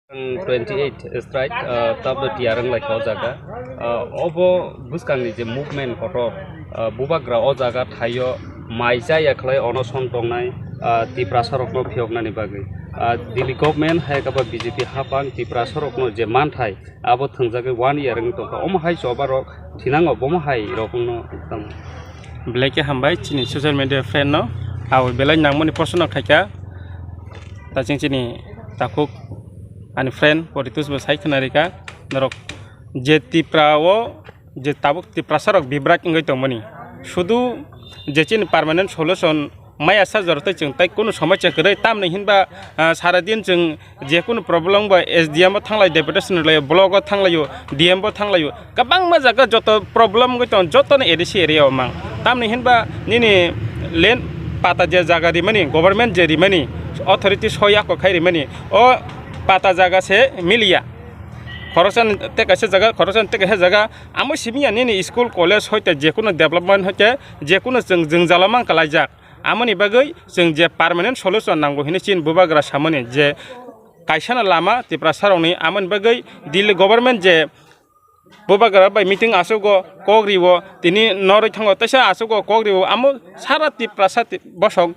28 strike tab the tiarang like o jaga obo buskangni je movement photo bubagra o jaga thayo maija yaklai ono sontongnai tipra sorokno phioknani bagai Delhi government hai kaba BJP hapang tipra sorokno je manthai abo thangjagai 1 year ng tongka omhai jobarok thinango bomhai rokno tang Blake hambai chini social media friend no aw belai nangmoni personal khaika ta chini takuk ani friend politus bo sai khnarika norok je tiprao je tabuk tipra sorok bibrak ngai tongmani শুধু যে চিন permanent solution মাই আসা জরতে जों তাই কোনো সমস্যা করে তাম নাই হিনবা সারা দিন जों যে কোনো প্রবলেম বা এসডিএম থাংলাই ডেপুটেশন লাই ব্লক থাংলাयो ডিএম বো থাংলাयो गोबां माजागा যত প্রবলেম গইতন যতন এডিসি এরিয়াও মাং তাম নাই হিনবা নিনি লেন পাতা যে জায়গা রিমানি গভর্নমেন্ট যে রিমানি অথরিটি সয়া কো খাই রিমানি ও পাতা জায়গা সে মিলিয়া খরচান তে কাছে জায়গা খরচান তে কাছে জায়গা আমি সিমিয়া নিনি স্কুল কলেজ হইতে যে কোনো ডেভেলপমেন্ট হইতে যে কোনো जों জালামাং কালাইজাক আমনি বাগৈ जों যে পার্মানেন্ট সলিউশন নাंगौ হিনি চিন বুবাগ্রা সামনে যে কাইসানা লামা তিপ্রা সারনি আমনি বাগৈ দিল্লি গভর্নমেন্ট যে বুবাগ্রা বাই মিটিং আসুগো কগ্রিবো তিনি নরই থাঙ্গ তাইসা আসুগো কগ্রিবো আমো সারা তিপ্রা সাতি বসক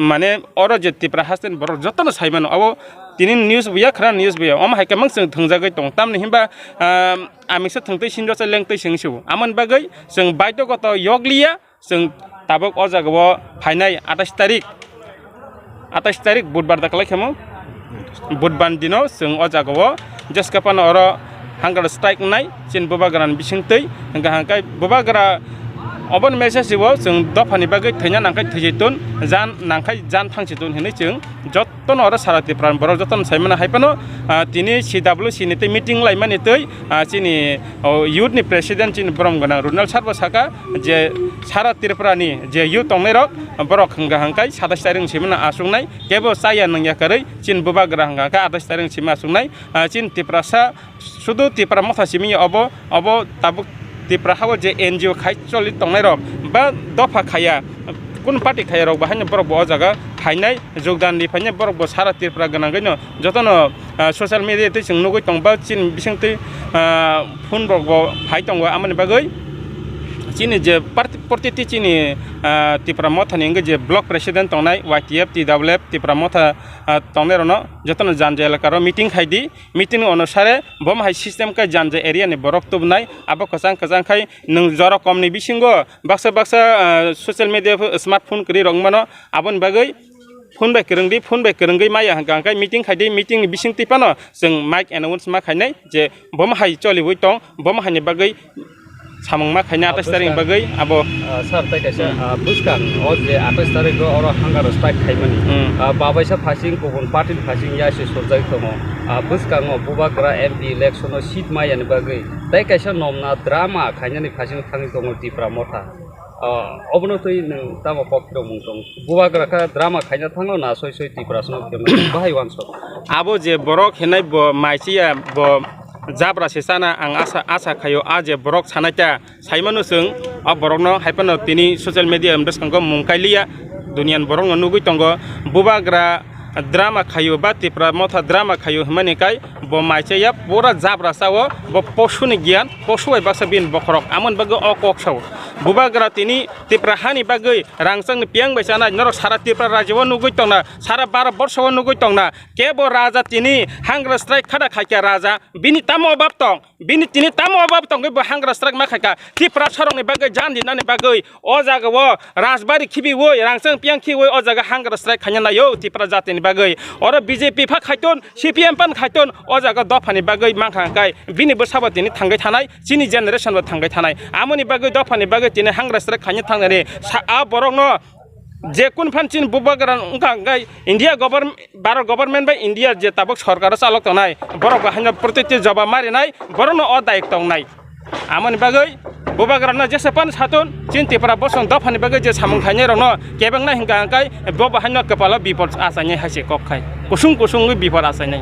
মানে অর যে তিপ্রা হাসতেন বড় যতন সাইমান আবো তিনি নিউজ বুয়া খরা নিউজ বুয়া অম হাইকা মাং जों थंजागै दं तामनि हिमबा आमिसो थंतै सिनजो लेंतै सिंसु आमन बागै जों बायदगत यगलिया जों ताबक अजागो फाइनाय 28 तारिख बुधबार दाखलै खेमो बुधबार दिनाव जों अजागो जसकापान अर हांगार स्ट्राइक नाय चिन बुबाग्रान बिसिंतै हांगाय बुबाग्रा अबन मेसेजआव जों दफानि बागै थैना नांखाय थैजितुन जान नांखाय जान थांसितुन होनै जों जत्तन अर साराति प्रान बर जत्तन साइमान हाइपानो तिनि CWC निते मिटिं लाइमानि तै चिनि युथ नि प्रेसिडेन्ट चिन ब्रमगना रुनाल सारबा साका जे सारा त्रिपुरानि जे युथ तंनाय रक बरक हंगा हांखाय 27 तारिख सिमना आसुंनाय केबो साया नंया करै चिन बुबाग्रा हंगा 28 तारिख सिम आसुंनाय चिन त्रिपुरासा सुदु त्रिपुरा मथा सिमि अब ताबुक तिप्रा हाव जे एनजीओ खाइ चलि तंनाय रक बा दफा खाया कुन पार्टी खाया रक बाहाय बरक बो जागा फाइनाय जोगदान नि फाइनाय बरक बो सारा तिप्रा गनांगैनो जतन सोशल मीडिया ते जों नुगै तंबा चिन बिसिंतै फुन बरक बो फाइ तंगो आमनि बागै चिनि जे प्रतिति चिनि तिप्रा मथानि जे ब्लक प्रेसिडेंट तंनाय YTF TWF तिप्रा मथा तंनाय रनो जतन जानजे एलाकारो मीटिंग खाइदि मीटिंग अनुसारे बम हाई सिस्टम का जानजे एरिया नि बरक तुबनाय आबो खसां खाय नों जरा कमनि बिसिंगो बाक्सा सोशल मीडिया स्मार्टफोन करि रंगमानो आबन बागै फोन बाय करंगै माया हांगाय मीटिंग खाइदि मीटिंग बिसिं तिपानो जों माइक एनाउन्स मा खायनाय जे बम हाई चलिबोय तं बम हानि बागै samung ma khayna 28 tarik bagai abo sar tai kaisa buskang o je 28 tarik ro oro hangar strike khaimani babaisa phasing kubun party phasing ya se sorjai thomo buskang o bubagra MP election o seat mai ani bagai tai kaisa nomna drama khainani phasing thangi tomo tipra motha obno toi nang tamo pokro mungtong bubagra ka drama khaina thangno na soi tipra sno bahai wanso abo je borok henai bo maisia bo जाब्रा सेसाना आं आसा खायो आजे बरक सानायता साइमानो जों आ बरकनो हाइपानो तिनि social media एमदसखंगो मुंकाइलिया दुनियान बरक नुगै तंगो बुबाग्रा drama खायो बा तिप्रा मथा ड्रामा खायो हमानिकाय ब माइसेया पूरा जाब्रा सावो ब पशुनि ज्ञान पशुय बासा बिन बखरक आमन बागो अकक साव बुबाग्रा तिनि तिप्रा हानि बागै रांसंग पियां बैसाना नरक सारा तिप्रा राज्यव नुगै तंना सारा 12 वर्षव नुगै तंना केबो राजा तिनि हांग्रा स्ट्राइक खादा खायका राजा बिनि तामो बाप तं बिनि तिनि तामो बाप तं बे हांग्रा स्ट्राइक मा खायका तिप्रा सरंनि बागै जान दिनानि बागै अ जागाव राजबारि खिबि वय रांसंग पियां खि वय अ जागा हांग्रा स्ट्राइक खायना नायो तिप्रा जातिनि बागै और BJP फा खायतन CPM पान खायतन अ जागा दफानि बागै माखांगाय बिनिबो साबातिनि थांगाय थानाय चिनि जेनेरेशनबो थांगाय थानाय आमनि बागै दफानि बागै तिनि हांग्रा स्ट्राइक खायनो थांनानै आ बरकनो जे कुन फानचिन बुबाग्रान उंगांगाय इंडिया भारत गभर्नमेंट बा इंडिया जे ताबक सरकार चालक तनाय बरक हायना प्रतिति जबा मारिनाय बरनो अ दायक तंनाय आमनि बागै बुबाग्राना जेसेबान सातुन चिन तिप्रा बसं दफानि बागै जे सामुं खायनाय रनो केबेंना हिंगांगाय बब हायना कपाला बिपद आसायनाय हासे कखाय कुसुं बिपद आसायनाय